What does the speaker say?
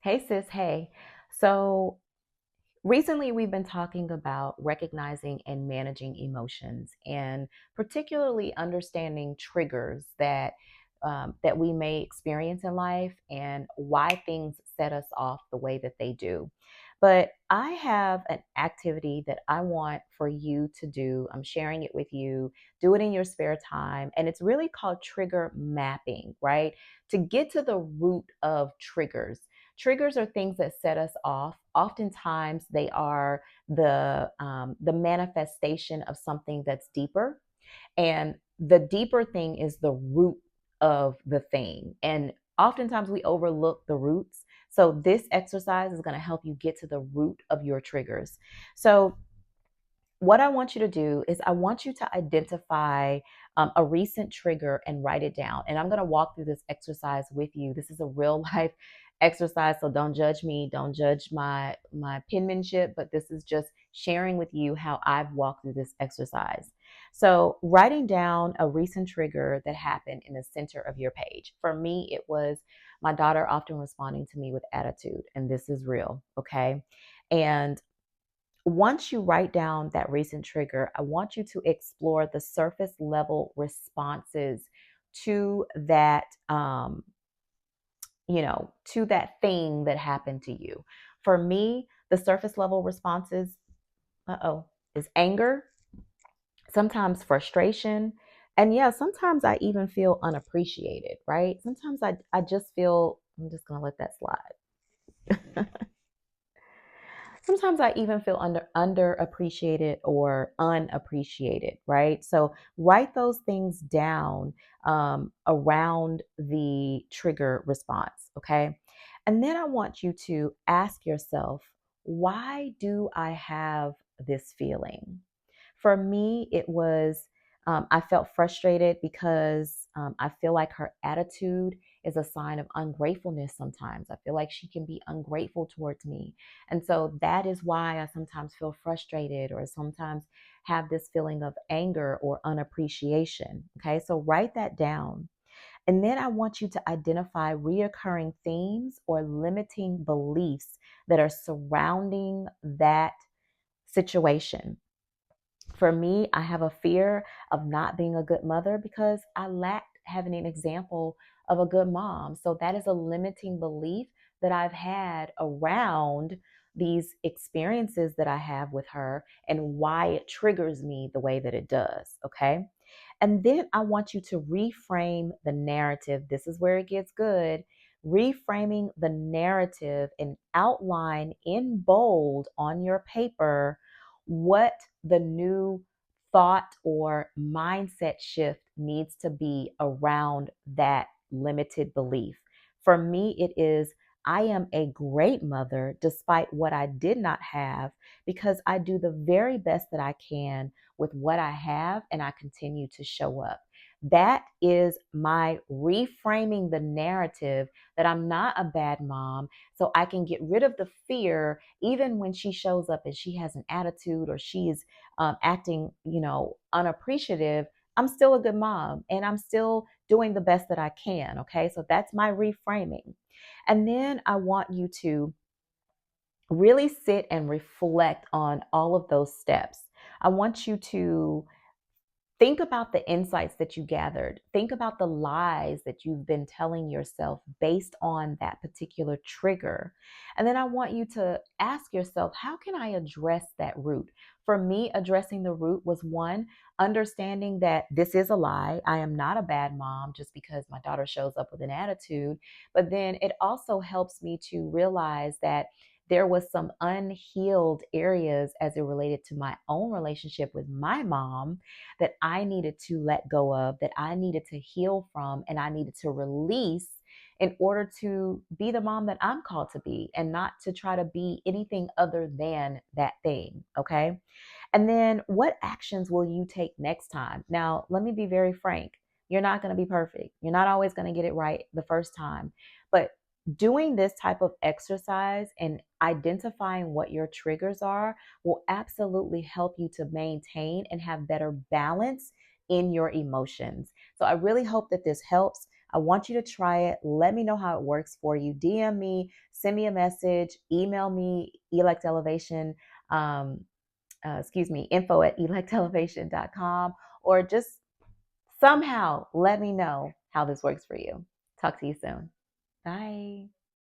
Hey sis, hey. So recently we've been talking about recognizing and managing emotions and particularly understanding triggers that we may experience in life and why things set us off the way that they do. But I have an activity that I want for you to do. I'm sharing it with you. Do it in your spare time. And it's really called trigger mapping, right? To get to the root of triggers. Triggers are things that set us off. Oftentimes, they are the manifestation of something that's deeper, and the deeper thing is the root of the thing. And oftentimes, we overlook the roots. So this exercise is going to help you get to the root of your triggers. So what I want you to do is I want you to identify a recent trigger and write it down. And I'm going to walk through this exercise with you. This is a real life exercise, so don't judge me, don't judge my penmanship, but this is just sharing with you how I've walked through this exercise. So, writing down a recent trigger that happened in the center of your page. For me, it was my daughter often responding to me with attitude, and this is real, okay? And once you write down that recent trigger, I want you to explore the surface level responses to to that thing that happened to you. For me, the surface level responses, is anger, sometimes frustration, and yeah, sometimes I even feel unappreciated, right? Sometimes I just feel, I'm just gonna let that slide. Sometimes I even feel underappreciated or unappreciated, right? So write those things down around the trigger response, okay? And then I want you to ask yourself, why do I have this feeling? For me, it was I felt frustrated because I feel like her attitude is a sign of ungratefulness sometimes. I feel like she can be ungrateful towards me. And so that is why I sometimes feel frustrated or sometimes have this feeling of anger or unappreciation. Okay, so write that down. And then I want you to identify reoccurring themes or limiting beliefs that are surrounding that situation. For me, I have a fear of not being a good mother because I lacked having an example of a good mom. So that is a limiting belief that I've had around these experiences that I have with her and why it triggers me the way that it does. Okay. And then I want you to reframe the narrative. This is where it gets good. Reframing the narrative and outline in bold on your paper what the new thought or mindset shift needs to be around that limited belief. For me, it is I am a great mother despite what I did not have because I do the very best that I can with what I have and I continue to show up. That is my reframing the narrative that I'm not a bad mom, so I can get rid of the fear even when she shows up and she has an attitude or she is acting, unappreciative. I'm still a good mom and I'm still doing the best that I can. Okay. So that's my reframing. And then I want you to really sit and reflect on all of those steps. I want you to think about the insights that you gathered. Think about the lies that you've been telling yourself based on that particular trigger. And then I want you to ask yourself, how can I address that root? For me, addressing the root was one, understanding that this is a lie. I am not a bad mom just because my daughter shows up with an attitude. But then it also helps me to realize that there was some unhealed areas as it related to my own relationship with my mom that I needed to let go of, that I needed to heal from, and I needed to release in order to be the mom that I'm called to be and not to try to be anything other than that thing. Okay. And then what actions will you take next time? Now, let me be very frank. You're not going to be perfect. You're not always going to get it right the first time. But doing this type of exercise and identifying what your triggers are will absolutely help you to maintain and have better balance in your emotions. So I really hope that this helps. I want you to try it. Let me know how it works for you. DM me, send me a message, email me, electelevation, info at electelevation.com, or just somehow let me know how this works for you. Talk to you soon. Bye.